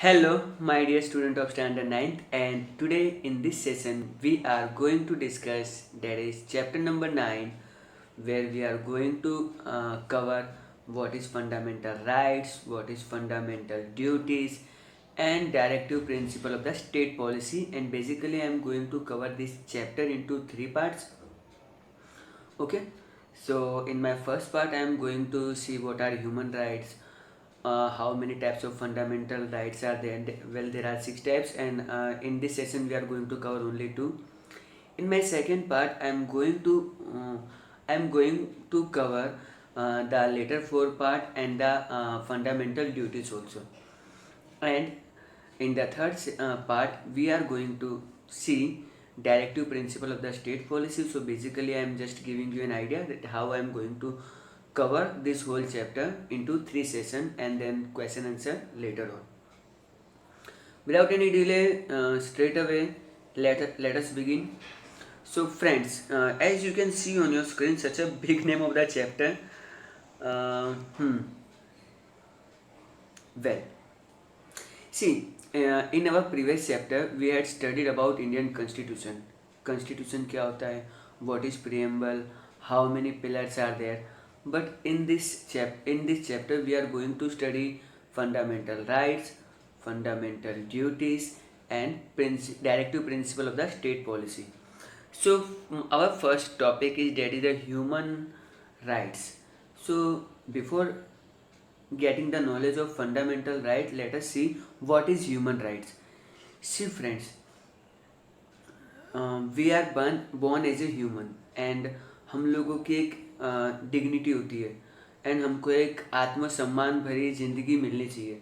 Hello, my dear student of standard ninth, and today in this session we are going to discuss that is chapter number 9, where we are going to cover what is fundamental rights, what is fundamental duties, and directive principle of the state policy. And basically, I am going to cover this chapter into three parts. Okay, so in my first part, I am going to see what are human rights, how many types of fundamental rights are there. Well, there are six types, and in this session, we are going to cover only two. In my second part, I am going to cover the later four part and the fundamental duties also. And in the third part, we are going to see directive principle of the state policy. So basically, I am just giving you an idea that how I am going to cover this whole chapter into three sessions and then question answer later on. Without any delay, straight away, let us begin. So friends, as you can see on your screen, such a big name of the chapter. Uh, hmm. Well, see, in our previous chapter, we had studied about Indian Constitution. Constitution क्या होता है? What is preamble? How many pillars are there? But in this chapter, we are going to study fundamental rights, fundamental duties, and directive principle of the state policy. So our first topic is that is the human rights. So before getting the knowledge of fundamental right, let us see what is human rights. See friends, we are born as a human and हम लोगों की एक dignity होती है and हमको एक आत्मसम्मान भरी ज़िंदगी मिलनी चाहिए.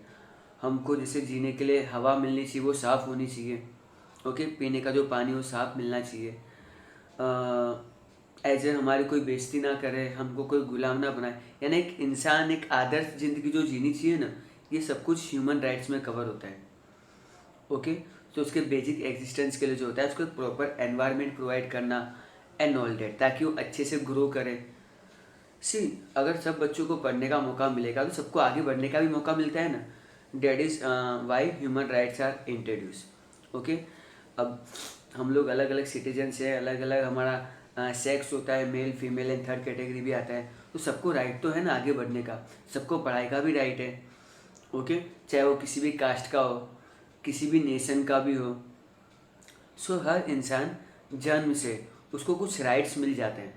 हमको जैसे जीने के लिए हवा मिलनी चाहिए, वो साफ़ होनी चाहिए. ओके, पीने का जो पानी वो साफ़ मिलना चाहिए. एज ए हमारी कोई बेइज्जती ना करे, हमको कोई गुलाम ना बनाए, यानी एक इंसान एक आदर्श ज़िंदगी जो जीनी चाहिए ना, ये सब कुछ ह्यूमन राइट्स में कवर होता है. ओके, तो उसके बेसिक एग्जिस्टेंस के लिए जो होता है उसको एक प्रॉपर एनवायरनमेंट प्रोवाइड करना एंड ऑल डेट, ताकि वो अच्छे से ग्रो करे. सी, अगर सब बच्चों को पढ़ने का मौका मिलेगा तो सबको आगे बढ़ने का भी मौका मिलता है ना. That is why human rights are introduce. Okay, अब हम लोग अलग अलग सिटीजन्स है, अलग अलग हमारा सेक्स होता है, male female and third category भी आता है, तो सबको राइट तो है ना आगे बढ़ने का. सबको पढ़ाई का भी राइट है. ओके, चाहे वो किसी भी कास्ट का हो, किसी भी नेशन का भी हो. सो हर इंसान जन्म से उसको कुछ राइट्स मिल जाते हैं.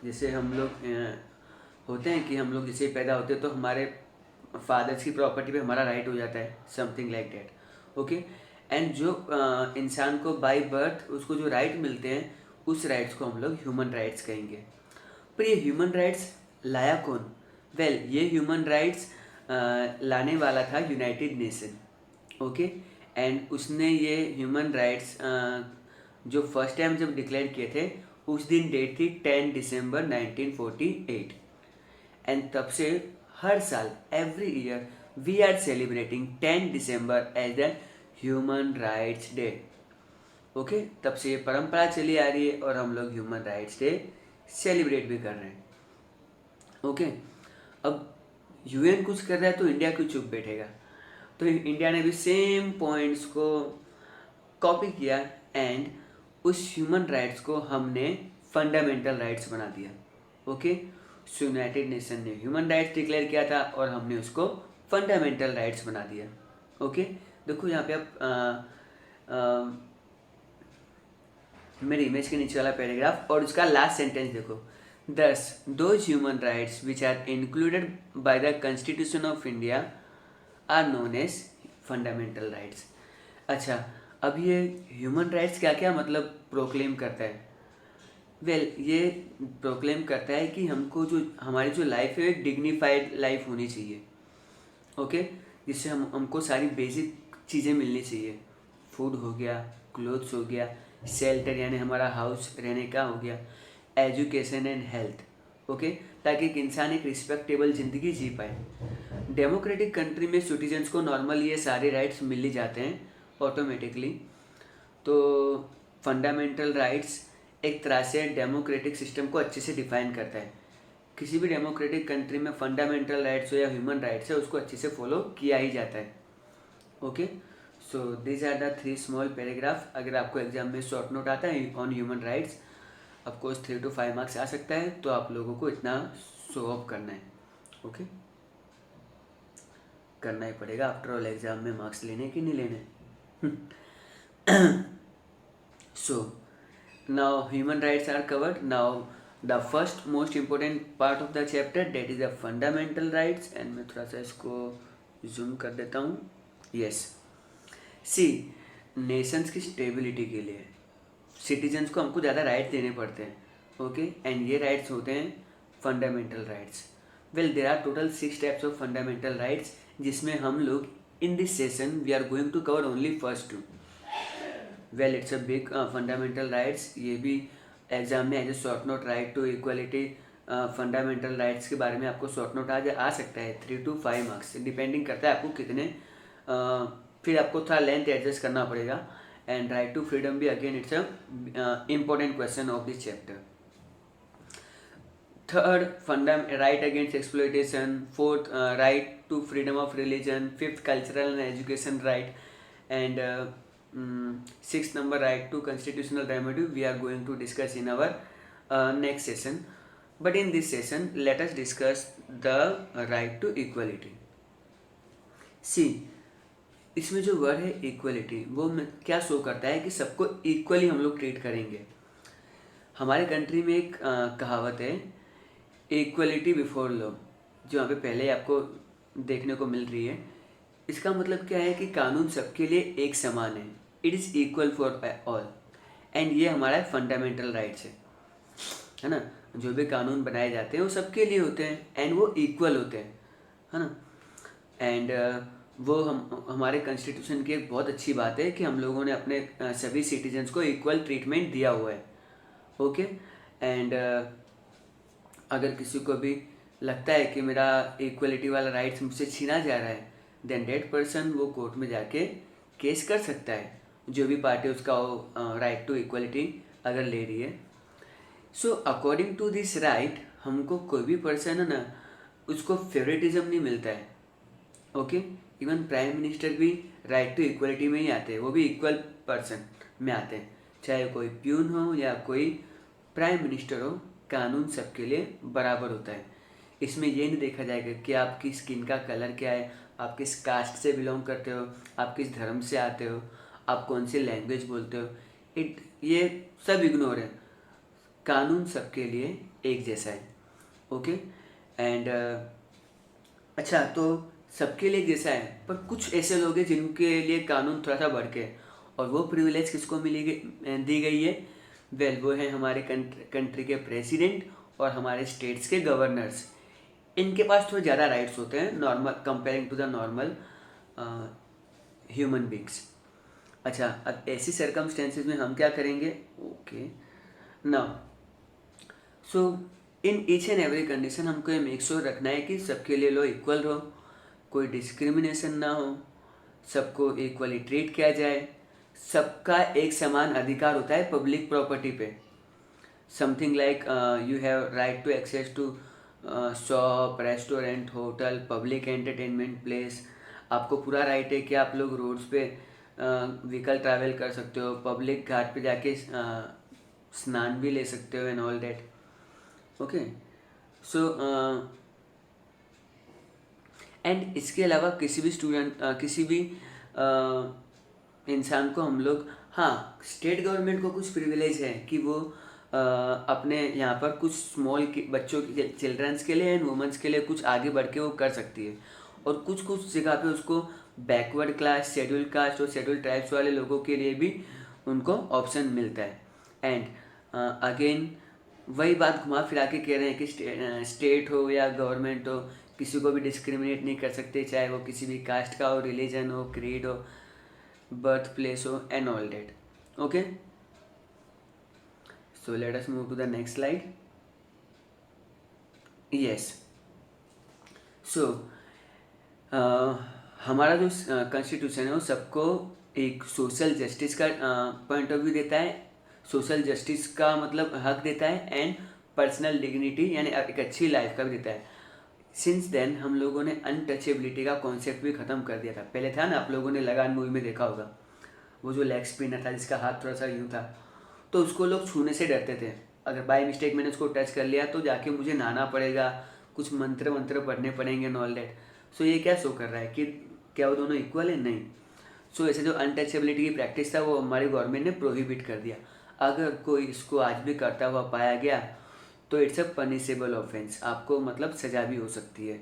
जैसे हम लोग होते हैं कि हम लोग जैसे पैदा होते हैं तो हमारे फादर्स की प्रॉपर्टी पे हमारा राइट हो जाता है, something like that. Okay, and जो इंसान को बाय बर्थ उसको जो राइट मिलते हैं, उस राइट्स को हम लोग ह्यूमन राइट्स कहेंगे. पर ये ह्यूमन राइट्स लाया कौन? वेल, ये ह्यूमन राइट्स लाने वाला था यूनाइटेड नेशन. ओके, एंड उसने ये ह्यूमन राइट्स जो फर्स्ट टाइम जब डिक्लेयर किए थे, उस दिन डेट थी 10 दिसंबर 1948. एंड तब से हर साल every year we are celebrating 10 December as the human rights day. Okay, तब से ये परंपरा चली आ रही है और हम लोग ह्यूमन राइट्स डे सेलिब्रेट भी कर रहे हैं. ओके, अब यूएन कुछ कर रहा है तो इंडिया क्यों चुप बैठेगा? तो इंडिया ने भी सेम पॉइंट्स को कॉपी किया एंड उस ह्यूमन राइट्स को हमने फंडामेंटल राइट्स बना दिया. ओके, सो यूनाइटेड नेशन ने ह्यूमन राइट्स डिक्लेयर किया था और हमने उसको फंडामेंटल राइट्स बना दिया. ओके, देखो यहाँ पे आप मेरे इमेज के नीचे वाला पैराग्राफ और उसका लास्ट सेंटेंस देखो. Thus, those human rights which are included by the Constitution of India are known as fundamental rights. अच्छा, अब ये ह्यूमन राइट्स क्या क्या मतलब प्रोक्लेम करता है? वेल, ये प्रोक्लेम करता है कि हमको जो हमारी जो लाइफ है एक डिग्निफाइड लाइफ होनी चाहिए. ओके, जिससे हमको सारी बेसिक चीज़ें मिलनी चाहिए. फूड हो गया, क्लोथ्स हो गया, शेल्टर यानी हमारा हाउस रहने का हो गया, एजुकेशन एंड हेल्थ. ओके, ताकि एक इंसान एक रिस्पेक्टेबल ज़िंदगी जी पाए. डेमोक्रेटिक कंट्री में सिटीजन्स को नॉर्मली ये सारे राइट्स मिल ही जाते हैं ऑटोमेटिकली. तो फंडामेंटल राइट्स एक तरह से डेमोक्रेटिक सिस्टम को अच्छे से डिफाइन करता है. किसी भी डेमोक्रेटिक कंट्री में फंडामेंटल राइट्स हो या ह्यूमन राइट्स है, उसको अच्छे से फॉलो किया ही जाता है. Okay, so this are the 3 small paragraph. अगर आपको एग्जाम में शॉर्ट नोट आता है on human rights, of course 3 to 5 marks आ सकता है, तो आप लोगों को इतना शो ऑफ करना है। ओके, करना ही पड़ेगा, आफ्टर ऑल एग्जाम में मार्क्स लेने कि नहीं लेने। So now human rights are covered. Now the first most important part of the chapter, that is the fundamental rights. And मैं थोड़ा सा इसको जूम कर देता हूँ। यस, सी, नेशंस की स्टेबिलिटी के लिए सिटीजन्स को हमको ज़्यादा राइट्स देने पड़ते हैं। ओके, एंड ये राइट्स होते हैं fundamental rights. Well, there are total 6 types of fundamental rights, जिसमें हम लोग in this session we are going to cover only first 2। Well, it's a big fundamental rights. ये भी एग्जाम में as a short note, right to equality, fundamental rights के बारे में आपको शॉर्ट नोट आ सकता है 3 to 5 मार्क्स, डिपेंडिंग करता है आपको कितने, फिर आपको थोड़ा लेंथ एडजस्ट करना पड़ेगा। एंड राइट टू फ्रीडम भी again it's a important question of this chapter. Third, right against exploitation. Fourth, right to freedom of religion. Fifth, cultural and education right. And sixth number, right to constitutional remedy, we are going to discuss in our next session. But in this session, let us discuss the right to equality. See, इसमें जो word है equality, वो क्या show करता है कि सबको equally हम लोग ट्रीट करेंगे। हमारे कंट्री में एक कहावत है, इक्वलिटी बिफोर लॉ, जो यहाँ पे पहले आपको देखने को मिल रही है। इसका मतलब क्या है कि कानून सबके लिए एक समान है, it is equal for all. And ये हमारा फंडामेंटल राइट्स है ना। जो भी कानून बनाए जाते हैं वो सबके लिए होते हैं एंड वो इक्वल होते हैं, है ना। एंड वो हमारे कॉन्स्टिट्यूशन की एक बहुत अच्छी बात है कि हम लोगों ने अपने सभी सिटीजन्स को इक्वल ट्रीटमेंट दिया हुआ है। ओके, एंड अगर किसी को भी लगता है कि मेरा इक्वलिटी वाला राइट्स मुझसे छीना जा रहा है, देन डेट पर्सन वो कोर्ट में जाके केस कर सकता है, जो भी पार्टी उसका राइट टू इक्वलिटी अगर ले रही है। So according to this right, हमको कोई भी पर्सन है ना, उसको फेवरेटिज्म नहीं मिलता है। ओके, इवन प्राइम मिनिस्टर भी राइट टू इक्वलिटी में ही आते हैं, वो भी इक्वल पर्सन में आते हैं, चाहे कोई प्यून हो या कोई प्राइम मिनिस्टर हो, कानून सबके लिए बराबर होता है। इसमें ये नहीं देखा जाएगा कि आपकी स्किन का कलर क्या है, आप किस कास्ट से बिलोंग करते हो, आप किस धर्म से आते हो, आप कौन सी लैंग्वेज बोलते हो, ये सब इग्नोर है। कानून सबके लिए एक जैसा है। ओके, एंड अच्छा, तो सबके लिए एक जैसा है, पर कुछ ऐसे लोग हैं जिनके लिए कानून थोड़ा सा बढ़ के, और वो प्रिविलेज किसको दी गई है? वेल, वो है हमारे कंट्री के प्रेसिडेंट और हमारे स्टेट्स के गवर्नर्स। इनके पास थोड़े ज़्यादा राइट्स होते हैं normal, comparing to the normal human beings. अच्छा, अब ऐसी सर्कमस्टेंसेस में हम क्या करेंगे? Okay, now so in each and every condition हमको ये मेक श्योर रखना है कि सबके लिए लॉ इक्वल हो, कोई डिस्क्रिमिनेशन ना हो, सबको इक्वली ट्रीट किया जाए, सबका एक समान अधिकार होता है पब्लिक प्रॉपर्टी पे। Something like you have right to access to shop, restaurant, hotel, public entertainment place. आपको पूरा राइट है कि आप लोग रोड्स पे व्हीकल ट्रैवल कर सकते हो, पब्लिक घाट पे जाके स्नान भी ले सकते हो and all that. Okay, so and इसके अलावा किसी भी स्टूडेंट, किसी भी इंसान को हम लोग, हाँ, स्टेट गवर्नमेंट को कुछ प्रिविलेज है कि वो अपने यहाँ पर कुछ स्मॉल बच्चों के, चिल्ड्रंस के लिए एंड वुमेंस के लिए कुछ आगे बढ़ के वो कर सकती है, और कुछ कुछ जगह पे उसको बैकवर्ड क्लास, शेड्यूल कास्ट और शेड्यूल ट्राइब्स वाले लोगों के लिए भी उनको ऑप्शन मिलता है। एंड अगेन वही बात घुमा फिरा के कह रहे हैं कि स्टेट हो या गवर्नमेंट हो, किसी को भी डिस्क्रिमिनेट नहीं कर सकते, चाहे वो किसी भी कास्ट का हो, रिलीजन हो, क्रीड हो, बर्थ प्लेस हो and all date. Okay, so let us move to the next slide. Yes, so हमारा जो कॉन्स्टिट्यूशन है वो सबको एक सोशल जस्टिस का पॉइंट ऑफ व्यू देता है। सोशल जस्टिस का मतलब हक देता है, एंड पर्सनल डिग्निटी यानी एक अच्छी लाइफ का भी देता है। सिंस देन हम लोगों ने अनटचेबिलिटी का कॉन्सेप्ट भी ख़त्म कर दिया था। पहले था ना, आप लोगों ने लगान मूवी में देखा होगा, वो जो लेग स्पिनर था जिसका हाथ थोड़ा सा यूँ था, तो उसको लोग छूने से डरते थे। अगर बाय मिस्टेक मैंने उसको टच कर लिया तो जाके मुझे नहाना पड़ेगा, कुछ मंत्र मंत्र पढ़ने पड़ेंगे एंड ऑल दैट। सो ये क्या शो कर रहा है कि क्या वो दोनों इक्वल है? नहीं। सो ऐसे जो अनटचेबिलिटी की प्रैक्टिस था वो हमारी गवर्नमेंट ने प्रोहिबिट कर दिया। अगर कोई इसको आज भी करता हुआ पाया गया तो इट्स अ पनिशेबल ऑफेंस, आपको मतलब सजा भी हो सकती है।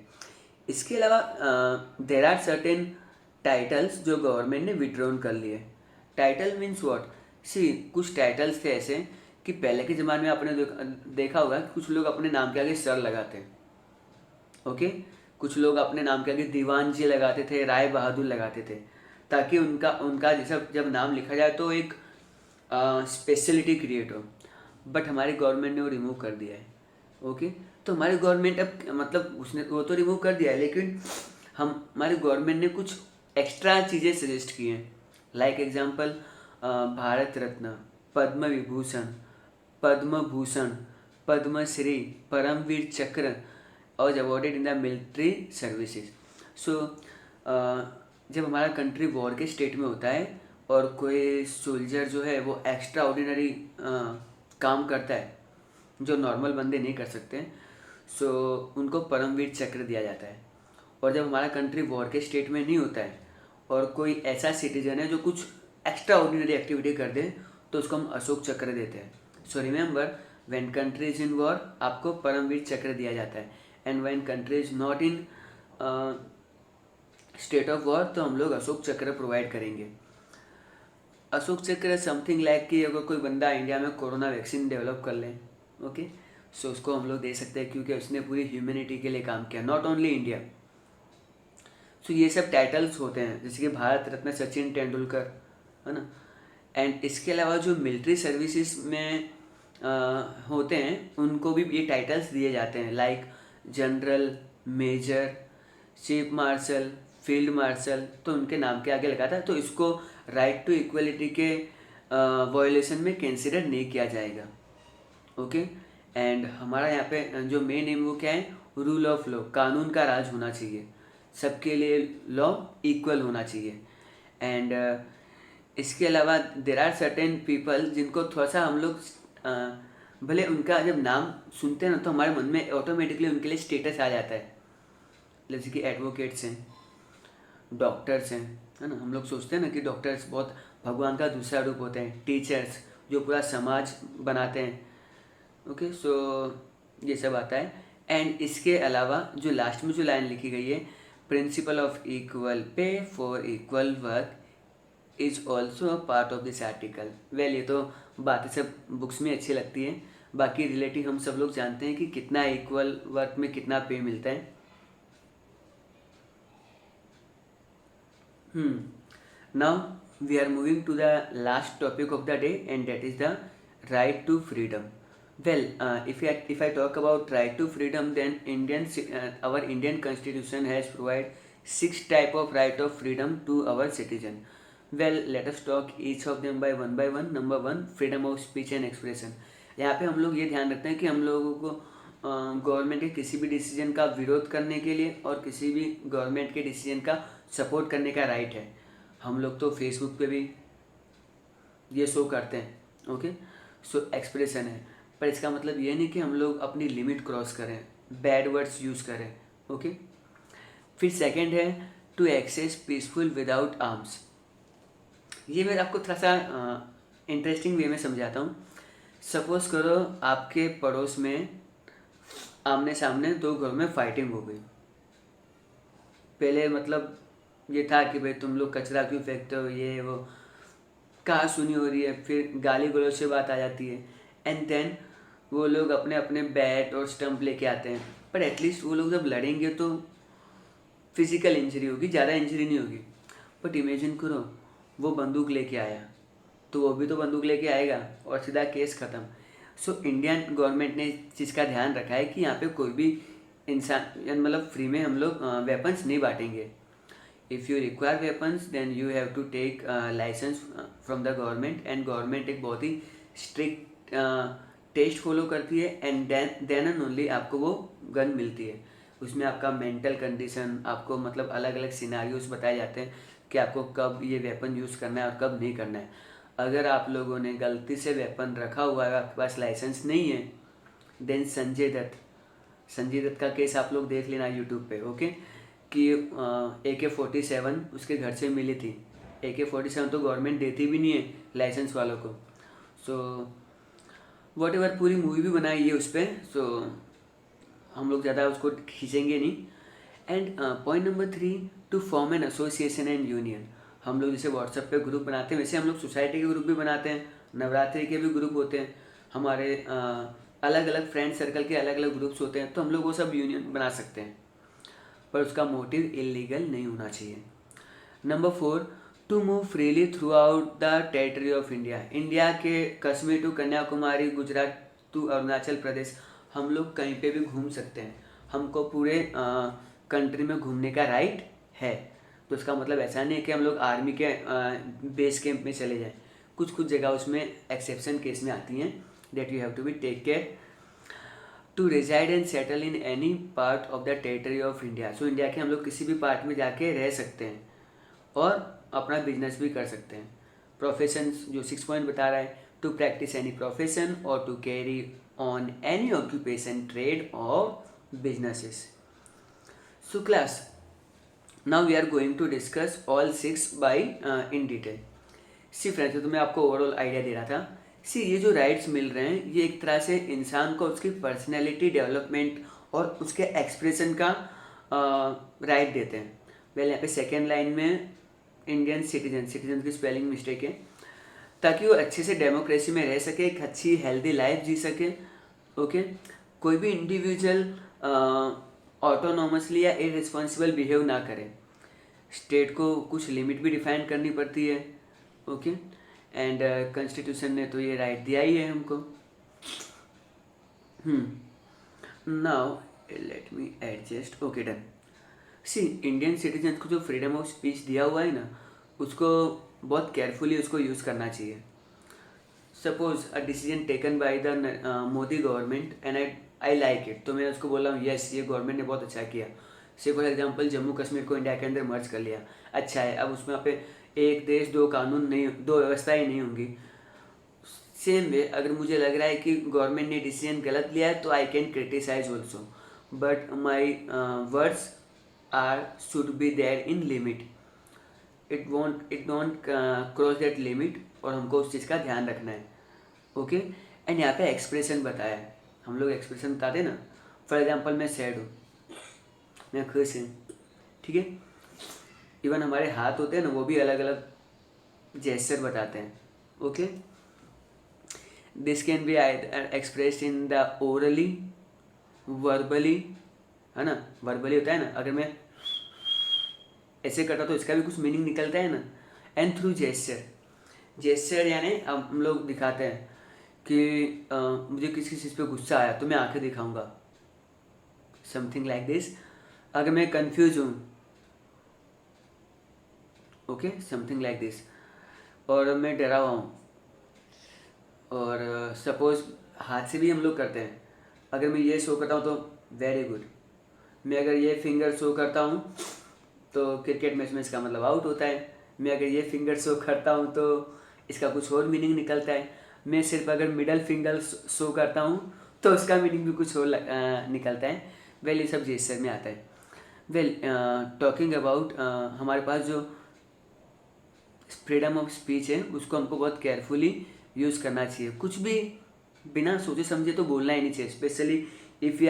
इसके अलावा देर आर सर्टेन टाइटल्स जो गवर्नमेंट ने विड्रॉन कर लिए। Title means what? सी कुछ टाइटल्स थे ऐसे कि पहले के ज़माने में आपने देखा होगा कि कुछ लोग अपने नाम के आगे सर लगाते हैं। ओके, कुछ लोग अपने नाम के आगे दीवान जी लगाते थे, राय बहादुर लगाते थे, ताकि उनका उनका जैसा जब नाम लिखा जाए तो एक स्पेशलिटी क्रिएट हो। बट हमारी गवर्नमेंट ने वो रिमूव कर दिया है। ओके, तो हमारी गवर्नमेंट अब मतलब उसने वो तो रिमूव कर दिया है, लेकिन हमारी गवर्नमेंट ने कुछ एक्स्ट्रा चीज़ें सजेस्ट की हैं। लाइक एग्जांपल भारत रत्न, पद्म विभूषण, पद्म भूषण, पद्मश्री, परमवीर चक्र और awarded in the military services. सो जब हमारा कंट्री वॉर के स्टेट में होता है और कोई सोल्जर जो है वो एक्स्ट्रा ऑर्डिनरी काम करता है जो नॉर्मल बंदे नहीं कर सकते, सो उनको परमवीर चक्र दिया जाता है। और जब हमारा कंट्री वॉर के स्टेट में नहीं होता है और कोई ऐसा सिटीजन है जो कुछ एक्स्ट्रा ऑर्डिनरी एक्टिविटी कर दे तो उसको हम अशोक चक्र देते हैं। So remember, when country is in war आपको परमवीर चक्र दिया जाता है, and when country is not in state of war तो हम लोग अशोक चक्र प्रोवाइड करेंगे। अशोक चक्र समथिंग लाइक कि अगर कोई बंदा इंडिया में कोरोना वैक्सीन डेवलप कर ले, ओके, सो उसको हम लोग दे सकते हैं क्योंकि उसने पूरी ह्यूमैनिटी के लिए काम किया, नॉट ओनली इंडिया। सो ये सब टाइटल्स होते हैं, जैसे कि भारत रत्न सचिन तेंदुलकर, है ना। एंड इसके अलावा जो मिलिट्री सर्विसेज में होते हैं उनको भी ये टाइटल्स दिए जाते हैं, like general, major, chief marshal, field marshal, तो उनके नाम के आगे लगा था। तो इसको राइट टू इक्वलिटी के वायोलेशन में कंसिडर नहीं किया जाएगा। ओके, एंड हमारा यहाँ पे जो मेन एम वो क्या है? रूल ऑफ लॉ, कानून का राज होना चाहिए, सबके लिए लॉ इक्वल होना चाहिए। एंड इसके अलावा देर आर सर्टेन पीपल जिनको थोड़ा सा हम लोग भले उनका जब नाम सुनते हैं ना तो हमारे मन में ऑटोमेटिकली उनके लिए स्टेटस आ जाता है, जैसे कि एडवोकेट्स हैं, डॉक्टर्स हैं, है ना। हम लोग सोचते हैं ना कि डॉक्टर्स बहुत भगवान का दूसरा रूप होते हैं, टीचर्स जो पूरा समाज बनाते हैं। ओके, सो ये सब आता है। एंड इसके अलावा जो लास्ट में जो लाइन लिखी गई है, principle of equal pay for equal work is also a part of this article. Well, ये तो बातें सब बुक्स में अच्छी लगती हैं, बाकी रिलेटिव हम सब लोग जानते हैं कि कितना इक्वल वर्क में कितना पे मिलता है। Now we are moving to the last topic of the day, and that is the right to freedom. Well, if I talk about right to freedom, then our Indian Constitution has provided 6 type of right of freedom to our citizen. Well, let us talk each of them by one. Number 1, freedom of speech and expression. यहाँ पे हम लोग ये ध्यान रखते हैं कि हम लोगों को गवर्नमेंट के किसी भी डिसीजन का विरोध करने के लिए और किसी भी गवर्नमेंट के डिसीजन का सपोर्ट करने का राइट है। हम लोग तो फेसबुक पे भी ये शो करते हैं, ओके, सो एक्सप्रेशन है, पर इसका मतलब ये नहीं कि हम लोग अपनी लिमिट क्रॉस करें, बैड वर्ड्स यूज़ करें। ओके, फिर सेकंड है to access peaceful without arms. ये मैं आपको थोड़ा सा इंटरेस्टिंग वे में समझाता हूँ। सपोज करो आपके पड़ोस में आमने सामने 2 घरों में फाइटिंग हो गई। पहले मतलब ये था कि भाई तुम लोग कचरा क्यों फेंकते हो, ये वो कहाँ सुनी हो रही है, फिर गाली गलौज से बात आ जाती है, एंड देन वो लोग अपने अपने बैट और स्टंप लेके आते हैं। पर एटलीस्ट वो लोग जब लड़ेंगे तो फिजिकल इंजरी होगी, ज़्यादा इंजरी नहीं होगी। बट इमेजिन करो वो बंदूक लेके आया, तो वो भी तो बंदूक लेके आएगा और सीधा केस ख़त्म। सो इंडियन गवर्नमेंट ने इस चीज़ का ध्यान रखा है कि यहाँ पे कोई भी इंसान मतलब फ्री में हम लोग वेपन्स नहीं बांटेंगे। If you require weapons then you have to take licence from the government, and government एक बहुत ही स्ट्रिक्ट टेस्ट फॉलो करती है, एंड देन एंड ओनली आपको वो गन मिलती है। उसमें आपका मेंटल कंडीशन, आपको मतलब अलग अलग सिनारियोस बताए जाते हैं कि आपको कब ये वेपन यूज़ करना है और कब नहीं करना है। अगर आप लोगों ने गलती से वेपन रखा हुआ है, आपके पास लाइसेंस नहीं है, देन संजय दत्त का केस आप लोग देख लेना यूट्यूब पे, ओके, कि AK-47 उसके घर से मिली थी। AK-47 तो गवर्नमेंट देती भी नहीं है लाइसेंस वालों को। सो वॉट एवर, पूरी मूवी भी बनाई है उस पर, सो हम लोग ज़्यादा उसको खींचेंगे नहीं। And point number 3, to form an association and union. हम लोग जैसे व्हाट्सएप पे ग्रुप बनाते हैं, वैसे हम लोग सोसाइटी के ग्रुप भी बनाते हैं, नवरात्रि के भी ग्रुप होते हैं, हमारे अलग अलग फ्रेंड सर्कल के अलग अलग ग्रुप्स होते हैं, तो हम लोग वो सब यूनियन बना सकते हैं, पर उसका मोटिव इलीगल नहीं होना चाहिए। Number 4, to move freely throughout the territory of India. India के कश्मीर टू कन्याकुमारी, गुजरात टू अरुणाचल प्रदेश, हम लोग कहीं पे भी घूम सकते हैं। हमको पूरे कंट्री में घूमने का राइट है। तो इसका मतलब ऐसा नहीं है कि हम लोग आर्मी के बेस कैंप में चले जाएं। कुछ कुछ जगह उसमें एक्सेप्शन केस में आती हैं, that you have to be take care. To reside and settle in any part of the territory of India. So India के हम लोग किसी भी पार्ट में जाके रह सकते हैं और अपना बिजनेस भी कर सकते हैं। प्रोफेशन जो 6 पॉइंट बता रहा है, टू प्रैक्टिस एनी प्रोफेशन और to carry on any occupation, trade और businesses. So class, now we are going to discuss all 6 by in detail. See friends, तो मैं आपको ओवरऑल आइडिया दे रहा था। सी ये जो राइट्स मिल रहे हैं, ये एक तरह से इंसान को उसकी पर्सनैलिटी डेवलपमेंट और उसके एक्सप्रेशन का राइट देते हैं। वेल, यहाँ पे सेकेंड लाइन में इंडियन सिटीजन की स्पेलिंग मिस्टेक है, ताकि वो अच्छे से डेमोक्रेसी में रह सके, एक अच्छी हेल्दी लाइफ जी सके, ओके। कोई भी इंडिविजुअल ऑटोनॉमसली या इररिस्पॉन्सिबल बिहेव ना करे। स्टेट को कुछ लिमिट भी डिफाइन करनी पड़ती है, ओके। एंड कॉन्स्टिट्यूशन ने तो ये राइट दिया ही है हमको। Now let me adjust, okay done. See, Indian citizen को जो फ्रीडम ऑफ स्पीच दिया हुआ है ना, उसको बहुत केयरफुली उसको यूज़ करना चाहिए। Suppose a decision taken by the Modi government and I like it, तो मैं उसको बोल रहा हूँ यस, ये गवर्नमेंट ने बहुत अच्छा किया। से फॉर एग्जांपल जम्मू कश्मीर को इंडिया के अंदर मर्ज कर लिया, अच्छा है, अब उसमें पे एक देश दो कानून नहीं, दो व्यवस्थाएं नहीं होंगी। सेम वे, अगर मुझे लग रहा है कि गवर्नमेंट ने डिसीजन गलत लिया है, तो I can criticise also, but my words are should be there in limit. It don't cross that limit, और हमको उस चीज़ का ध्यान रखना है, ओके। एंड यहाँ पे एक्सप्रेशन बताया है, हम लोग एक्सप्रेशन बताते हैं ना। फॉर एग्जांपल मैं सैड हूँ, मैं खुश हूँ, ठीक है। इवन हमारे हाथ होते हैं ना, वो भी अलग अलग जेस्चर बताते हैं, okay. This can be expressed in the orally, verbally, है ना, वर्बली होता है ना, अगर मैं ऐसे करता तो इसका भी कुछ मीनिंग निकलता है ना। एंड थ्रू जेस्चर यानी हम लोग दिखाते हैं कि मुझे किसी चीज़ पे गुस्सा आया तो मैं आंखें दिखाऊंगा, समथिंग लाइक दिस। अगर मैं कंफ्यूज हूँ, ओके, समथिंग लाइक दिस। और मैं डरा हुआ हूँ, और सपोज हाथ से भी हम लोग करते हैं। अगर मैं ये शो करता हूँ तो वेरी गुड, मैं अगर ये फिंगर शो करता हूँ तो क्रिकेट मैच में इसका मतलब आउट होता है। मैं अगर ये फिंगर शो करता हूँ तो इसका कुछ और मीनिंग निकलता है। मैं सिर्फ अगर मिडल फिंगर शो करता हूँ तो उसका मीनिंग भी कुछ और निकलता है। वेल, ये सब जेस्चर में आता है। वेल, टॉकिंग अबाउट, हमारे पास जो फ्रीडम ऑफ स्पीच है, उसको हमको बहुत केयरफुली यूज़ करना चाहिए। कुछ भी बिना सोचे समझे तो बोलना ही नहीं चाहिए, specially if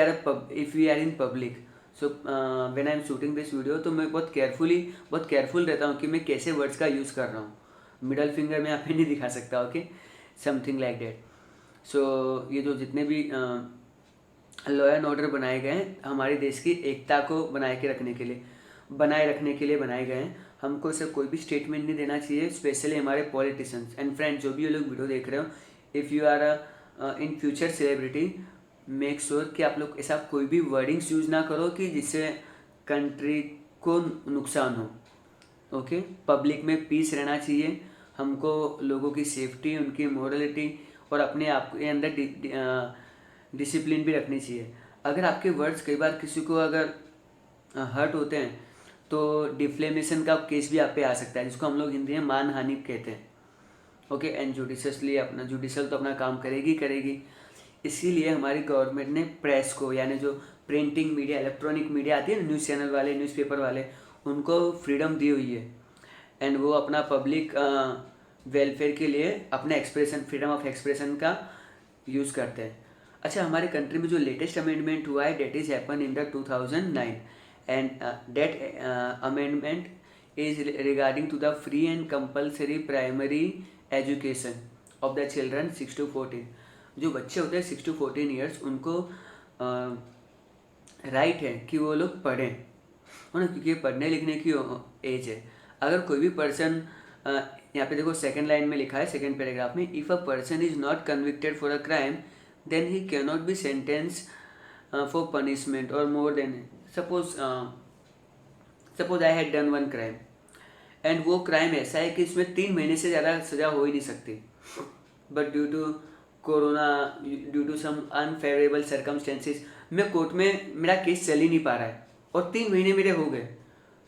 you are in public. So when I am shooting this video, तो मैं बहुत केयरफुल रहता हूँ कि मैं कैसे वर्ड्स का यूज़ कर रहा हूँ। मिडल फिंगर में यहाँ पे नहीं दिखा सकता, ओके, समथिंग लाइक डेट। सो ये जो जितने भी लॉ एंड ऑर्डर बनाए गए हैं, हमारे देश की एकता को बनाए रखने के लिए बनाए गए हैं। हमको इसे कोई भी स्टेटमेंट नहीं देना चाहिए, स्पेशली हमारे पॉलिटिशियंस एंड फ्रेंड्स, जो भी ये लोग वीडियो देख रहे हो, if you are in future celebrity, make sure कि आप लोग ऐसा कोई भी वर्डिंग्स यूज़ ना करो कि जिससे कंट्री को नुकसान हो, ओके। पब्लिक में पीस रहना चाहिए, हमको लोगों की सेफ्टी, उनकी मोरलिटी और अपने आप के अंदर डिसिप्लिन भी रखनी चाहिए। अगर आपके वर्ड्स कई बार किसी को अगर हर्ट होते हैं तो डिफ्लेमेशन का केस भी आप पे आ सकता है, जिसको हम लोग हिंदी में मानहानि कहते हैं। ओके, एंड जुडिशली अपना जुडिशल तो अपना काम करेगी करेगी। इसीलिए हमारी गवर्नमेंट ने प्रेस को, यानी जो प्रिंटिंग मीडिया, इलेक्ट्रॉनिक मीडिया आती है ना, न्यूज़ चैनल वाले, न्यूज़पेपर वाले, उनको फ्रीडम दी हुई है। एंड वो अपना पब्लिक वेलफेयर के लिए अपने एक्सप्रेशन, फ्रीडम ऑफ एक्सप्रेशन का यूज़ करते हैं। अच्छा, हमारे कंट्री में जो लेटेस्ट अमेंडमेंट हुआ है, that is happen in the 2009, and that amendment is regarding to the free and compulsory primary education of the children 6 to 14। जो बच्चे होते हैं 6 to 14 ईयर्स, उनको राइट है कि वो लोग पढ़ें, है ना, क्योंकि पढ़ने लिखने की एज है। अगर कोई भी पर्सन, यहाँ पे देखो सेकंड लाइन में लिखा है, सेकंड पैराग्राफ में, if a person is not convicted for a crime then he can not be sentence for punishment और more than, suppose I had done one crime, and वो crime ऐसा है कि इसमें 3 महीने से ज़्यादा सज़ा हो ही नहीं सकती, but due to corona, due to some unfavourable circumstances, मैं कोर्ट में, मेरा केस चल ही नहीं पा रहा है और 3 महीने मेरे हो गए,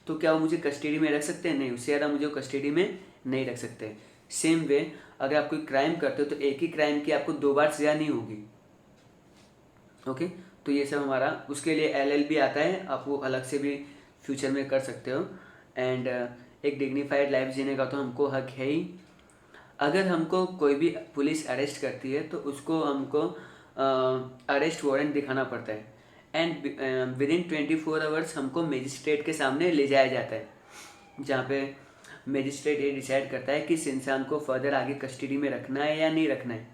तो क्या वो मुझे कस्टडी में रख सकते हैं? नहीं, उससे ज़्यादा मुझे कस्टडी में नहीं रख सकते। सेम वे, अगर आप कोई क्राइम करते हो तो एक ही क्राइम की आपको 2 बार सज़ा नहीं होगी। ओके, तो ये सब हमारा, उसके लिए LLB आता है, आप वो अलग से भी फ्यूचर में कर सकते हो। एंड एक डिग्निफाइड लाइफ जीने का तो हमको हक है ही। अगर हमको कोई भी पुलिस अरेस्ट करती है तो उसको हमको अरेस्ट वारंट दिखाना पड़ता है, एंड विद इन 24 आवर्स हमको मजिस्ट्रेट के सामने ले जाया जाता है, जहाँ पे मजिस्ट्रेट ये डिसाइड करता है कि इस इंसान को फर्दर आगे कस्टडी में रखना है या नहीं रखना है।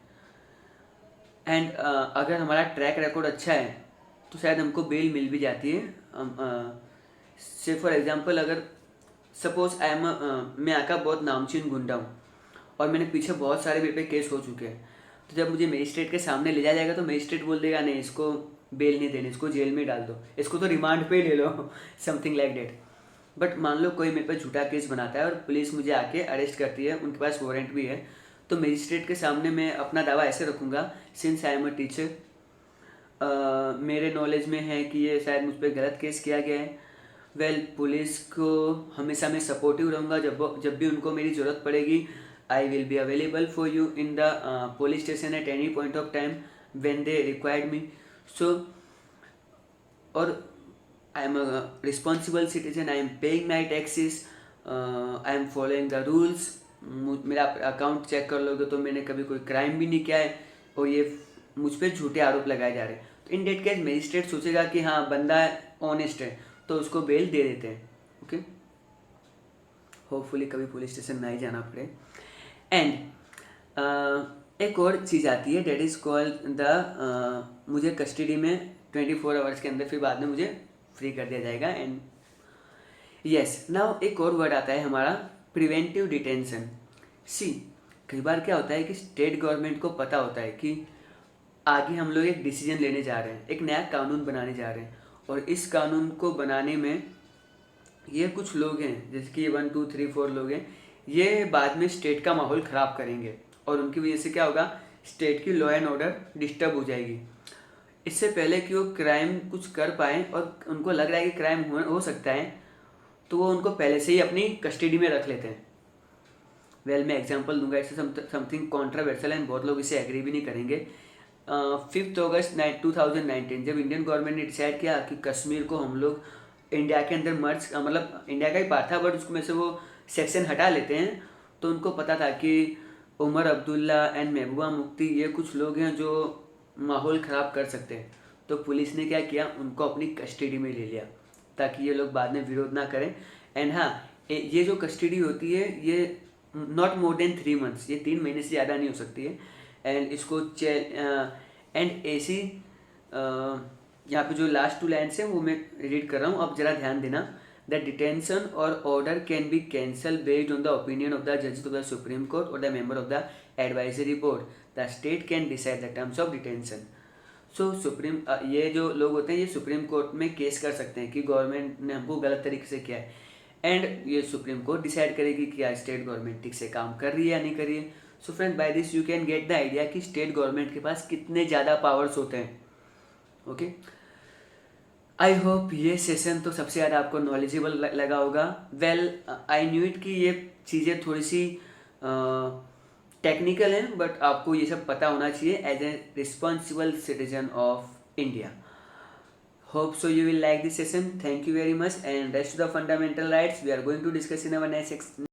एंड अगर हमारा ट्रैक रिकॉर्ड अच्छा है तो शायद हमको बेल मिल भी जाती है। से फॉर एग्जांपल, अगर सपोज मैं आका बहुत नामचीन गुंडा हूँ और मैंने पीछे बहुत सारे मेरे पे केस हो चुके हैं, तो जब मुझे मजिस्ट्रेट के सामने ले जाया जाएगा तो मजिस्ट्रेट बोल देगा नहीं, इसको बेल नहीं देनी, इसको जेल में डाल दो, इसको तो रिमांड पे ले लो, समथिंग लाइक डेट। बट मान लो कोई मेरे पे झूठा केस बनाता है और पुलिस मुझे आके अरेस्ट करती है, उनके पास वारंट भी है, तो मजिस्ट्रेट के सामने मैं अपना दावा ऐसे रखूँगा, since I am a teacher, मेरे नॉलेज में है कि ये शायद मुझ पर गलत केस किया गया है। पुलिस को हमेशा मैं सपोर्टिव रहूँगा, जब भी उनको मेरी ज़रूरत पड़ेगी, I will be available for you in the police station at any point of time when they required me. So, और I am a responsible citizen, I am paying my taxes, I am following the rules. मेरा account check कर लोगे तो मैंने कभी कोई crime भी नहीं किया है और ये मुझ पर झूठे आरोप लगाए जा रहे हैं। तो इन डेट केस मजिस्ट्रेट सोचेगा कि हाँ बंदा ऑनेस्ट है, तो उसको बेल दे देते हैं। ओके, होपफुली कभी पुलिस स्टेशन ना ही जाना पड़े। एंड एक और चीज़ आती है, डेट इज़ कॉल्ड द, मुझे कस्टडी में 24 आवर्स के अंदर, फिर बाद में मुझे फ्री कर दिया जाएगा। एंड यस, नाउ एक और वर्ड आता है हमारा, प्रिवेंटिव डिटेंशन। सी, कई बार क्या होता है कि स्टेट गवर्नमेंट को पता होता है कि आगे हम लोग एक डिसीजन लेने जा रहे हैं, एक नया कानून बनाने जा रहे हैं, और इस कानून को बनाने में ये कुछ लोग हैं, जैसे कि 1 2 3 4 लोग हैं, ये बाद में स्टेट का माहौल ख़राब करेंगे और उनकी वजह से क्या होगा, स्टेट की लॉ एंड ऑर्डर डिस्टर्ब हो जाएगी। इससे पहले कि वो क्राइम कुछ कर पाएँ और उनको लग रहा है कि क्राइम हो सकता है, तो वो उनको पहले से ही अपनी कस्टडी में रख लेते हैं। मैं एग्जांपल दूंगा, इससे समथिंग कॉन्ट्रावर्शियल एंड बहुत लोग इसे एग्री भी नहीं करेंगे। 5 अगस्त 2019 जब इंडियन गवर्नमेंट ने डिसाइड किया कि कश्मीर को हम लोग इंडिया के अंदर मर्ज, मतलब इंडिया का ही पार्ट था बट उसमें से वो सेक्शन हटा लेते हैं, तो उनको पता था कि उमर अब्दुल्ला एंड महबूबा मुफ्ती ये कुछ लोग हैं जो माहौल ख़राब कर सकते हैं। तो पुलिस ने क्या किया, उनको अपनी कस्टडी में ले लिया ताकि ये लोग बाद में विरोध ना करें। एंड हाँ, ये जो कस्टडी होती है ये नॉट मोर देन 3 months, ये 3 महीने से ज़्यादा नहीं हो सकती है। एंड इसको एंड ऐसी यहाँ पे जो लास्ट 2 लाइन्स हैं वो मैं रीड कर रहा हूँ, अब जरा ध्यान देना। द डिटेंशन और order can be cancel based on the opinion of the जज ऑफ द सुप्रीम कोर्ट और the member of the advisory board. The state can decide the terms of detention. So supreme, ये जो लोग होते हैं ये supreme court में case कर सकते हैं कि गवर्नमेंट ने हमको गलत तरीके से किया है, एंड ये सुप्रीम कोर्ट डिसाइड करेगी कि क्या स्टेट गवर्नमेंट ठीक से काम कर रही है या नहीं कर रही है। So friend, by this you can get the idea कि स्टेट गवर्नमेंट के पास कितने ज़्यादा पावर्स होते हैं। ओके, आई होप ये सेशन तो सबसे ज़्यादा आपको नॉलेजेबल लगा होगा। वेल, आई न्यू इट कि ये चीज़ें थोड़ी सी टेक्निकल हैं, बट आपको ये सब पता होना चाहिए as a responsible citizen of India. Hope so you will like this session. Thank you very much, and rest of the fundamental rights we are going to discuss in our next